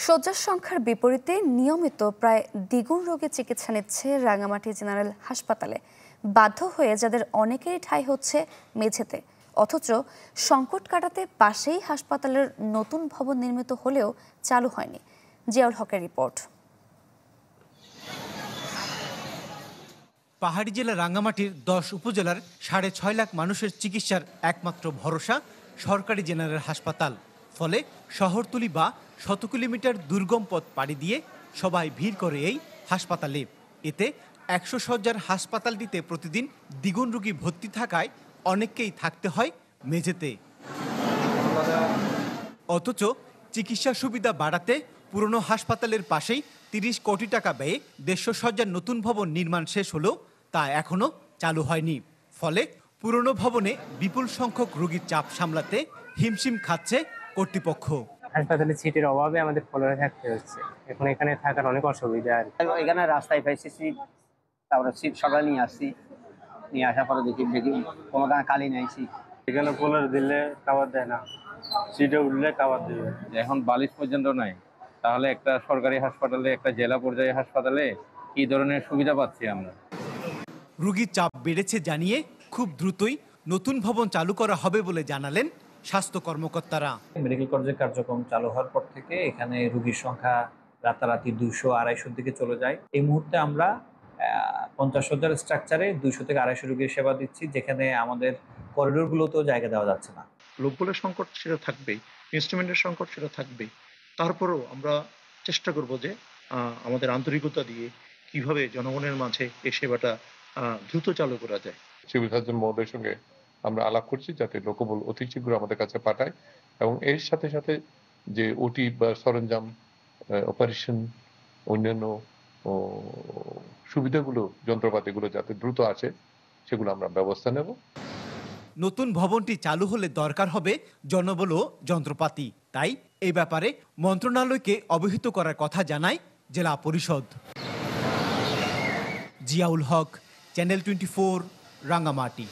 শয্যার সংখ্যার বিপরীতে নিয়মিত প্রায় দ্বিগুণ রোগী চিকিৎসা নিচ্ছে রাঙামাটি জেনারেল হাসপাতালে। বাধ্য হয়ে যাদের অনেকেরই ঠাঁই হচ্ছে মেঝেতে। অথচ সংকট কাটাতে পাশেই হাসপাতালের নতুন ভবন নির্মিত হলেও চালু হয়নি। জিয়াউল হকের রিপোর্ট। পাহাড়ি জেলা রাঙ্গামাটির 10 উপজেলার 6.5 লাখ মানুষের চিকিৎসার একমাত্র ভরসা সরকারি জেনারেল হাসপাতাল। ফলে শহরতলি বা শত কিলোমিটার দুর্গম পথ পাড়ি দিয়ে সবাই ভিড় করে এই হাসপাতালে। এতে 100 শয্যার হাসপাতালটিতে প্রতিদিন দ্বিগুণ রোগী ভর্তি থাকায় অনেককেই থাকতে হয় মেঝেতে। অথচ চিকিৎসা সুবিধা বাড়াতে পুরনো হাসপাতালের পাশেই 30 কোটি টাকা ব্যয়ে 150 শয্যার নতুন ভবন নির্মাণ শেষ হলেও তা এখনো চালু হয়নি। ফলে পুরনো ভবনে বিপুল সংখ্যক রোগীর চাপ সামলাতে হিমশিম খাচ্ছে কর্তৃপক্ষ। হাসপাতালে সিটের অভাবে আমাদের ফ্লোরে থাকতে হচ্ছে। এখন এখানে থাকার অনেক অসুবিধা। এখানে রাস্তায় পাইছি সিট, তারপরে সিট সকালে নিয়ে আসছি, নিয়ে আসার পরে দেখি কোনো দানা খালি নেই সিট। এখানে ফ্লোরে দিলে খাবার দেয় না, সিটে উঠলে খাবার দেবে। এখন বালিশ পর্যন্ত নাই, তাহলে একটা সরকারি হাসপাতালে, একটা জেলা পর্যায়ে হাসপাতালে কি ধরনের সুবিধা পাচ্ছি আমরা? রোগীর চাপ বেড়েছে জানিয়ে খুব দ্রুতই নতুন ভবন চালু করা হবে বলে জানালেন স্বাস্থ্য কর্মকর্তারা। মেডিকেল কলেজের কার্যক্রম চালু হওয়ার পর থেকে এখানে রোগীর সংখ্যা রাতারাতি 200-250 দিকে চলে যায়। এই মুহূর্তে আমরা 50 শয্যার স্ট্রাকচারে 200 থেকে 250 রোগীর সেবা দিচ্ছি, যেখানে আমাদের করিডোরগুলোতেও জায়গা দেওয়া যাচ্ছে না। লোকবলের সংকট সেটা থাকবেই, ইনস্ট্রুমেন্টের সংকট সেটা থাকবেই। তারপরেও আমরা চেষ্টা করব যে আমাদের আন্তরিকতা দিয়ে কিভাবে জনগণের মাঝে এই সেবাটা দ্রুত চালু করা যায়। সিভিল সার্জন মহোদয়ের সঙ্গে আমরা আলাপ করছি যাতে লোকবল অতি শীঘ্র আমাদের কাছে পাঠায়, এবং এর সাথে সাথে যে ওটি বা সরঞ্জাম, অপারেশন, অন্যান্য সুবিধাগুলো, যন্ত্রপাতিগুলো যাতে দ্রুত আসে সেগুলো আমরা ব্যবস্থা নেব। নতুন ভবনটি চালু হলে দরকার হবে জনবল ও যন্ত্রপাতি। তাই এই ব্যাপারে মন্ত্রণালয়কে অবহিত করার কথা জানায় জেলা পরিষদ। জিয়াউল হক, চ্যানেল 24, রাঙ্গামাটি।